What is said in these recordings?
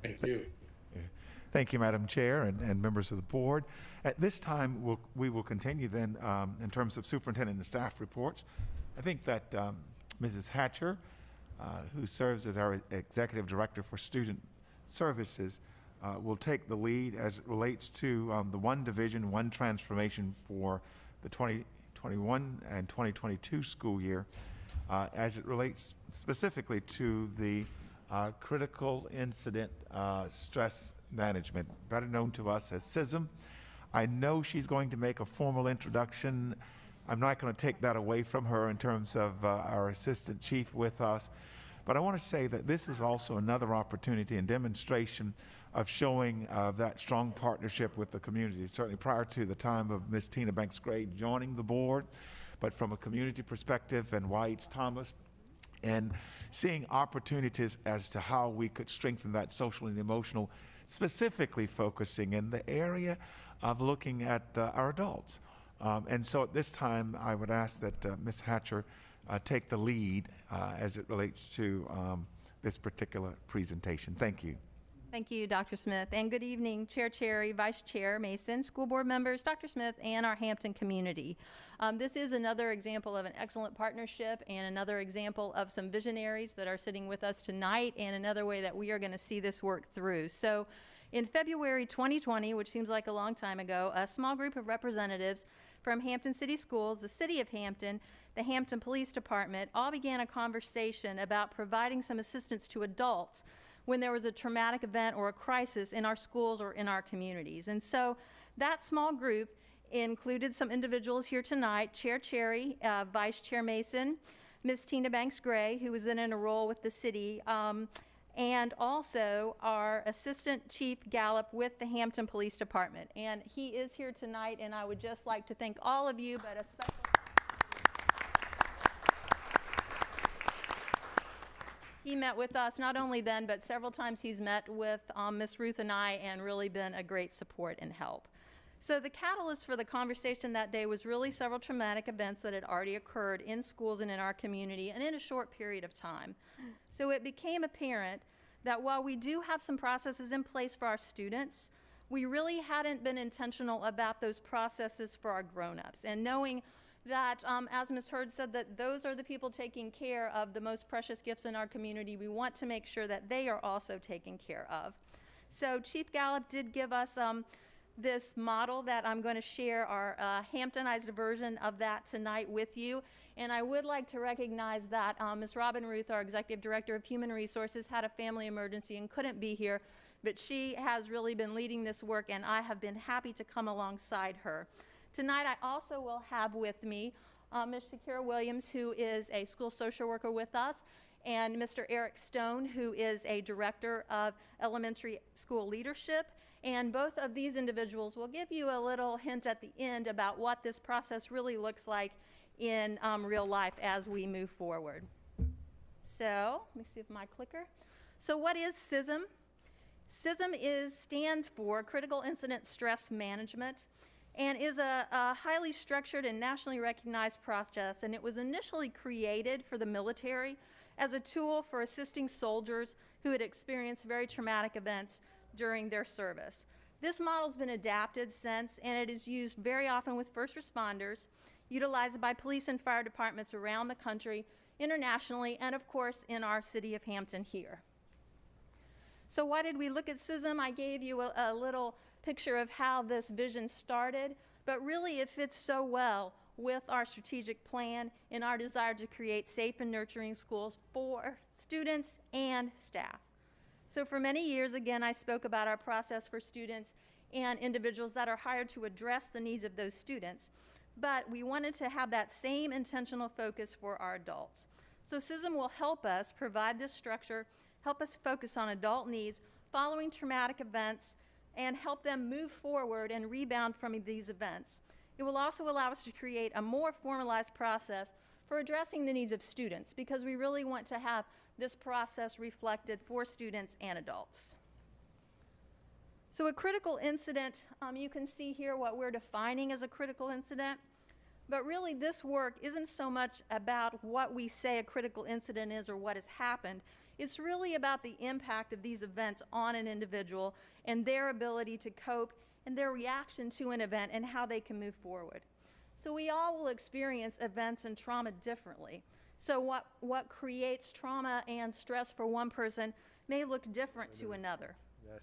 Thank you. Thank you, Madam Chair and members of the board. At this time, we will continue then in terms of superintendent and staff reports. I think that Mrs. Hatcher, who serves as our Executive Director for Student Services, will take the lead as it relates to the one division, one transformation for the 2021 and 2022 school year, as it relates specifically to the critical incident stress management, better known to us as CISM. I know she's going to make a formal introduction. I'm not going to take that away from her in terms of our assistant chief with us, but I want to say that this is also another opportunity and demonstration of showing that strong partnership with the community, certainly prior to the time of Ms. Tina Banks-Gray joining the board, but from a community perspective and White Thomas, and seeing opportunities as to how we could strengthen that social and emotional, specifically focusing in the area of looking at our adults. And so at this time, I would ask that Ms. Hatcher take the lead as it relates to this particular presentation. Thank you. Thank you, Dr. Smith, and good evening, Chair Cherry, Vice Chair Mason, school board members, Dr. Smith, and our Hampton community. This is another example of an excellent partnership and another example of some visionaries that are sitting with us tonight, and another way that we are going to see this work through. So in February 2020, which seems like a long time ago, a small group of representatives from Hampton City Schools, the City of Hampton, the Hampton Police Department, all began a conversation about providing some assistance to adults when there was a traumatic event or a crisis in our schools or in our communities. And so that small group included some individuals here tonight, Chair Cherry, Vice Chair Mason, Ms. Tina Banks-Gray, who was then in a role with the city, and also our Assistant Chief Gallup with the Hampton Police Department. And he is here tonight, and I would just like to thank all of you, but especially he met with us not only then, but several times he's met with Ms. Ruth and I, and really been a great support and help. So the catalyst for the conversation that day was really several traumatic events that had already occurred in schools and in our community, and in a short period of time. So it became apparent that while we do have some processes in place for our students, we really hadn't been intentional about those processes for our grown-ups. And knowing that, as Ms. Hurd said, that those are the people taking care of the most precious gifts in our community, we want to make sure that they are also taken care of. So Chief Gallup did give us this model that I'm going to share our Hamptonized version of that tonight with you. And I would like to recognize that Ms. Robin Ruth, our Executive Director of Human Resources, had a family emergency and couldn't be here, but she has really been leading this work, and I have been happy to come alongside her. Tonight, I also will have with me Ms. Shakira Williams, who is a school social worker with us, and Mr. Eric Stone, who is a director of elementary school leadership. And both of these individuals will give you a little hint at the end about what this process really looks like in real life as we move forward. So, let me see if my clicker. So what is CISM? CISM stands for Critical Incident Stress Management, and is a highly structured and nationally recognized process, and it was initially created for the military as a tool for assisting soldiers who had experienced very traumatic events during their service. This model's been adapted since, and it is used very often with first responders, utilized by police and fire departments around the country, internationally, and of course in our city of Hampton here. So why did we look at CISM? I gave you a little picture of how this vision started, but really it fits so well with our strategic plan and our desire to create safe and nurturing schools for students and staff. So for many years, again, I spoke about our process for students and individuals that are hired to address the needs of those students, but we wanted to have that same intentional focus for our adults. So CISM will help us provide this structure, help us focus on adult needs following traumatic events, and help them move forward and rebound from these events. It will also allow us to create a more formalized process for addressing the needs of students, because we really want to have this process reflected for students and adults. So a critical incident, you can see here what we're defining as a critical incident, but really this work isn't so much about what we say a critical incident is or what has happened. It's really about the impact of these events on an individual and their ability to cope and their reaction to an event and how they can move forward. So we all will experience events and trauma differently. So what creates trauma and stress for one person may look different to another. Yes.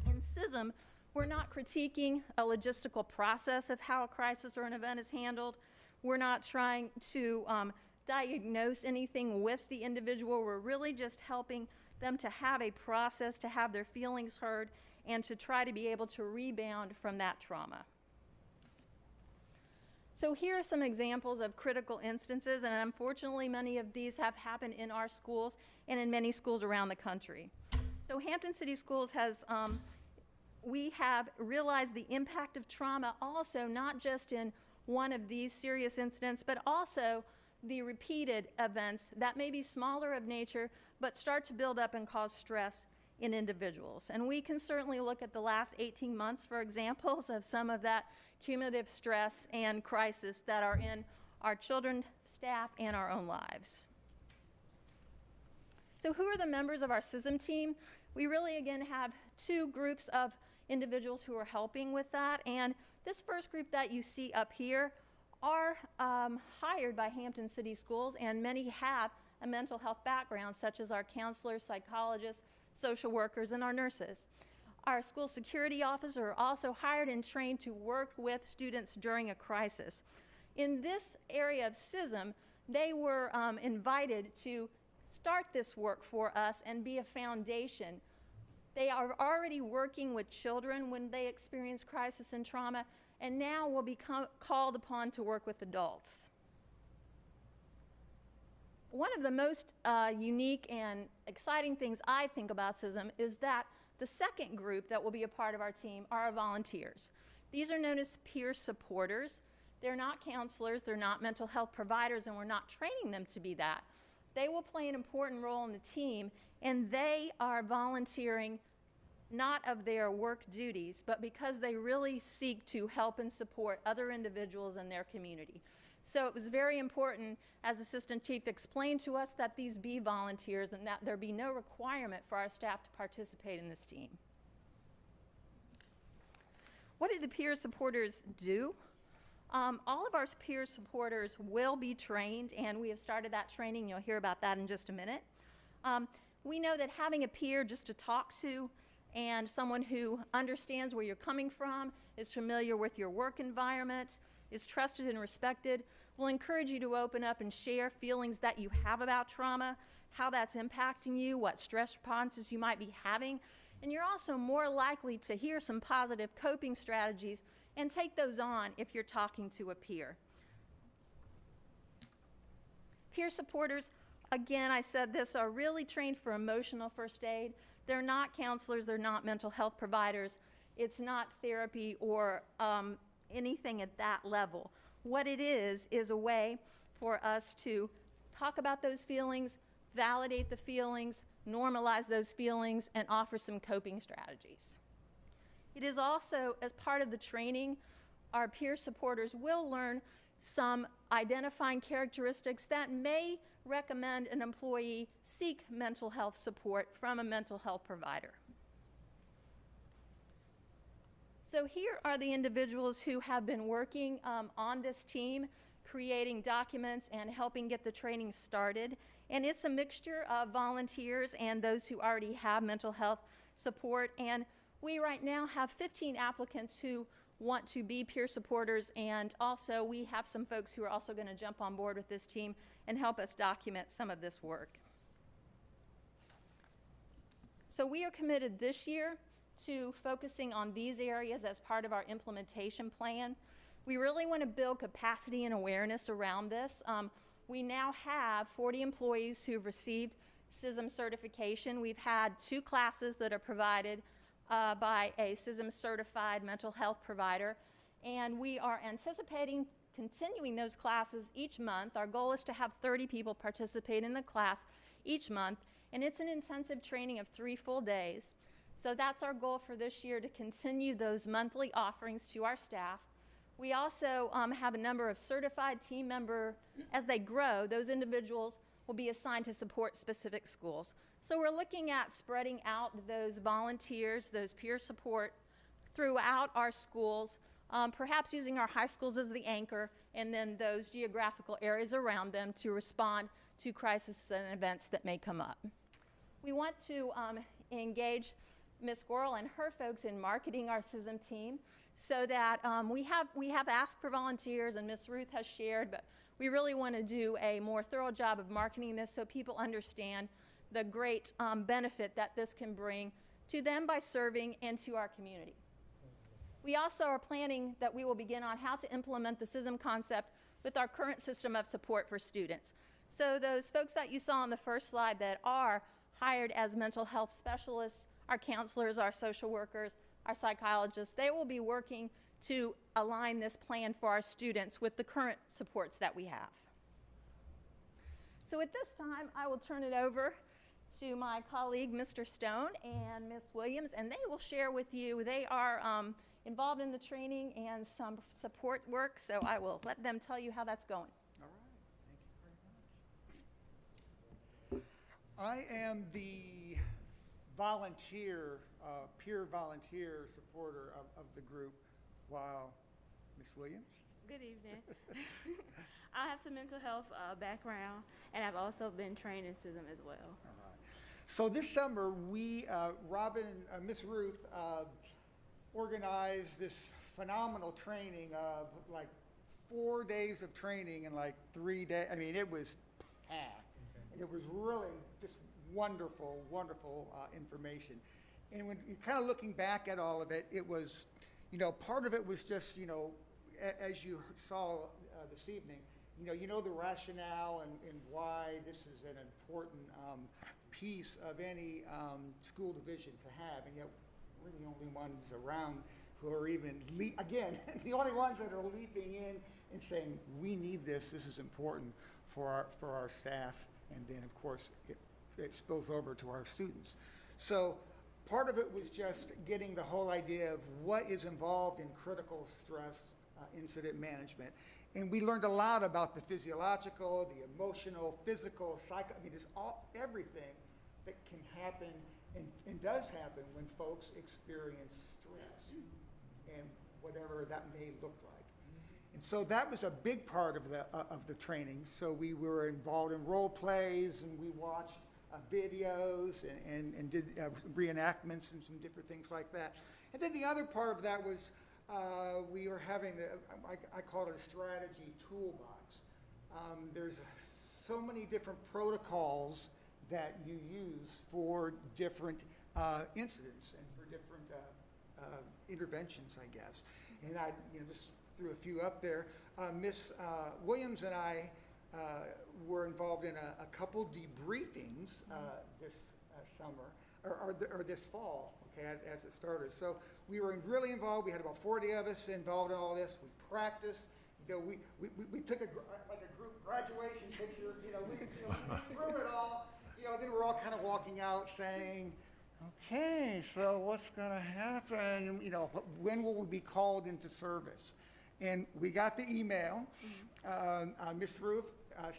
In CISM, we're not critiquing a logistical process of how a crisis or an event is handled. We're not trying to diagnose anything with the individual. We're really just helping them to have a process, to have their feelings heard, and to try to be able to rebound from that trauma. So here are some examples of critical instances, and unfortunately many of these have happened in our schools and in many schools around the country. So Hampton City Schools has, we have realized the impact of trauma also not just in one of these serious incidents, but also the repeated events that may be smaller of nature, but start to build up and cause stress in individuals. And we can certainly look at the last 18 months for examples of some of that cumulative stress and crisis that are in our children, staff, and our own lives. So who are the members of our CISM team? We really, again, have two groups of individuals who are helping with that. And this first group that you see up here are hired by Hampton City Schools, and many have a mental health background, such as our counselors, psychologists, social workers, and our nurses. Our school security officers are also hired and trained to work with students during a crisis. In this area of CISM, they were invited to start this work for us and be a foundation. They are already working with children when they experience crisis and trauma, and now will be called upon to work with adults. One of the most unique and exciting things I think about CISM is that the second group that will be a part of our team are our volunteers. These are known as peer supporters. They're not counselors, they're not mental health providers, and we're not training them to be that. They will play an important role in the team, and they are volunteering not of their work duties, but because they really seek to help and support other individuals in their community. So it was very important, as Assistant Chief explained to us, that these be volunteers and that there be no requirement for our staff to participate in this team. What do the peer supporters do? All of our peer supporters will be trained, and we have started that training. You'll hear about that in just a minute. We know that having a peer just to talk to and someone who understands where you're coming from, is familiar with your work environment, is trusted and respected, will encourage you to open up and share feelings that you have about trauma, how that's impacting you, what stress responses you might be having, and you're also more likely to hear some positive coping strategies and take those on if you're talking to a peer. Peer supporters, again, I said this, are really trained for emotional first aid. They're not counselors, they're not mental health providers. It's not therapy or anything at that level. What it is a way for us to talk about those feelings, validate the feelings, normalize those feelings, and offer some coping strategies. It is also, as part of the training, our peer supporters will learn some identifying characteristics that may recommend an employee seek mental health support from a mental health provider. So here are the individuals who have been working on this team, creating documents and helping get the training started. And it's a mixture of volunteers and those who already have mental health support. And we right now have 15 applicants who want to be peer supporters, and also we have some folks who are also going to jump on board with this team and help us document some of this work. So we are committed this year to focusing on these areas as part of our implementation plan. We really want to build capacity and awareness around this. We now have 40 employees who've received CISM certification. We've had 2 classes that are provided by a CISM certified mental health provider, and we are anticipating continuing those classes each month. Our goal is to have 30 people participate in the class each month, and it's an intensive training of 3 full days. So that's our goal for this year, to continue those monthly offerings to our staff. We also have a number of certified team members. As they grow, those individuals will be assigned to support specific schools. So we're looking at spreading out those volunteers, those peer support throughout our schools, perhaps using our high schools as the anchor, and then those geographical areas around them to respond to crises and events that may come up. We want to engage Ms. Gorel and her folks in marketing our CISM team so that we have asked for volunteers, and Ms. Ruth has shared, but we really want to do a more thorough job of marketing this so people understand the great benefit that this can bring to them by serving and to our community. We also are planning that we will begin on how to implement the CISM concept with our current system of support for students. So those folks that you saw on the first slide that are hired as mental health specialists, our counselors, our social workers, our psychologists, they will be working to align this plan for our students with the current supports that we have. So at this time, I will turn it over to my colleague, Mr. Stone and Ms. Williams, and they will share with you. They are involved in the training and some support work, so I will let them tell you how that's going. All right, thank you very much. I am the volunteer, peer volunteer supporter of the group, while Ms. Williams? Good evening. I have some mental health background, and I've also been trained in CISM as well. All right. So this summer, we, Robin and Ms. Ruth, organized this phenomenal training of like 4 days of training and like 3 days. I mean, it was packed. And it was really just wonderful, wonderful information. And when you're kind of looking back at all of it, it was, you know, part of it was just, you know, as you saw this evening, you know the rationale and why this is an important piece of any school division to have, and yet we're the only ones around who are even, again, the only ones that are leaping in and saying, we need this, this is important for our staff, and then of course it spills over to our students. So part of it was just getting the whole idea of what is involved in critical stress incident management. And we learned a lot about the physiological, the emotional, physical, psycho, I mean, it's everything that can happen and does happen when folks experience stress and whatever that may look like. And so that was a big part of the training. So we were involved in role plays, and we watched videos and did reenactments and some different things like that. And then the other part of that was we were having, I call it a strategy toolbox. There's so many different protocols that you use for different incidents and for different interventions, I guess. And I just threw a few up there. Miss Williams and I were involved in a couple debriefings this summer, or this fall, okay, as it started. So we were really involved. We had about 40 of us involved in all this. We practiced. We took like a group graduation picture. We threw it all. Then we're all kind of walking out saying, okay, so what's going to happen? When will we be called into service? And we got the email. Miss Ruth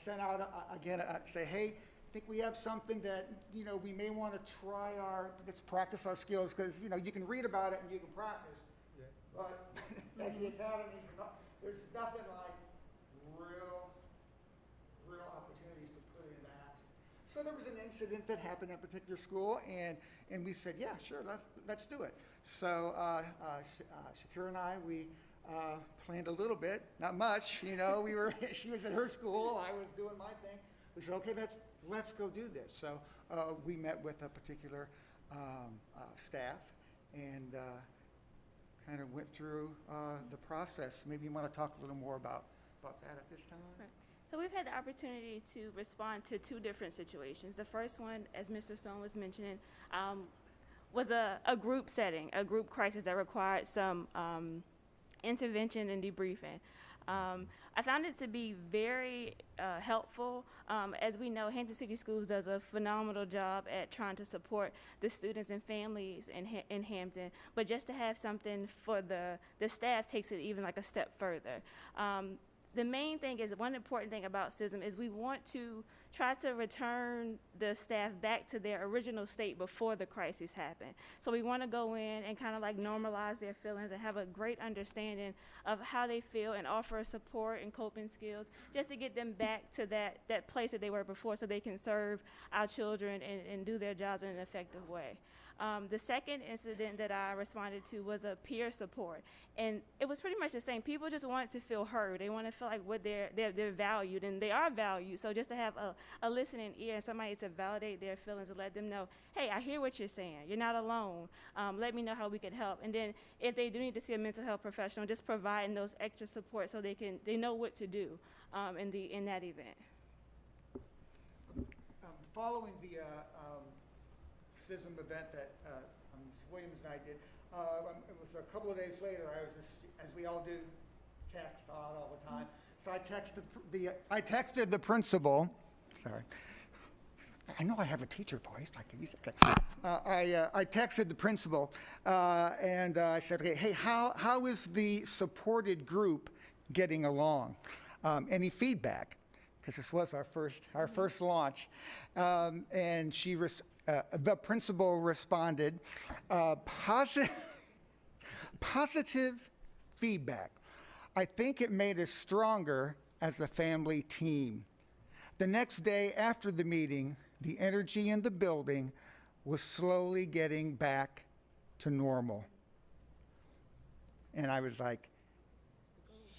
sent out again, say, hey, I think we have something that, we may want to try let's practice our skills, because, you can read about it and you can practice. Yeah. But at the academy, there's nothing like real opportunities to put in that. So there was an incident that happened at a particular school, and we said, yeah, sure, let's do it. So Shakira and I, we planned a little bit, not much, she was at her school, I was doing my thing. We said, okay, let's go do this. So we met with a particular staff and kind of went through the process. Maybe you want to talk a little more about that at this time? Right. So we've had the opportunity to respond to two different situations. The first one, as Mr. Stone was mentioning, was a group setting, a group crisis that required some intervention and debriefing. I found it to be very helpful. As we know, Hampton City Schools does a phenomenal job at trying to support the students and families in Hampton, but just to have something for the staff takes it even like a step further. the main thing is, one important thing about CISM is we want to try to return the staff back to their original state before the crisis happened. So we want to go in and kind of like normalize their feelings and have a great understanding of how they feel and offer support and coping skills just to get them back to that place that they were before so they can serve our children and do their jobs in an effective way. The second incident that I responded to was a peer support, and it was pretty much the same. People just want to feel heard. They want to feel like they're valued, and they are valued. So just to have a listening ear and somebody to validate their feelings and let them know, hey, I hear what you're saying. You're not alone. Let me know how we can help. And then if they do need to see a mental health professional, just providing those extra support so they know what to do in that event. Following the CISM event that Ms. Williams and I did, it was a couple of days later. I was just, as we all do, text all the time. So I texted the principal. Sorry, I know I have a teacher voice. I can use it. Okay. I texted the principal and I said, okay, hey, how is the supported group getting along? Any feedback? Because this was our first launch, and the principal responded, positive feedback. I think it made us stronger as a family team. The next day after the meeting, the energy in the building was slowly getting back to normal. And I was like,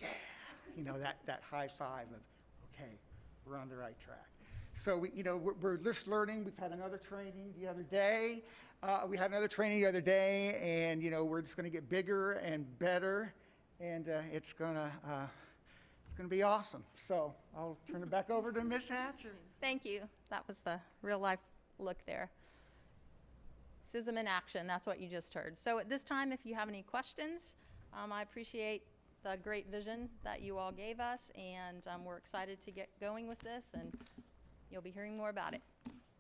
yeah, that high five of, okay, we're on the right track. So we're just learning. We've had another training the other day. And we're just going to get bigger and better, and it's going to be awesome. So I'll turn it back over to Ms. Hatcher. Thank you. That was the real life look there. CISM in action, that's what you just heard. So at this time, if you have any questions, I appreciate the great vision that you all gave us, and we're excited to get going with this, and you'll be hearing more about it.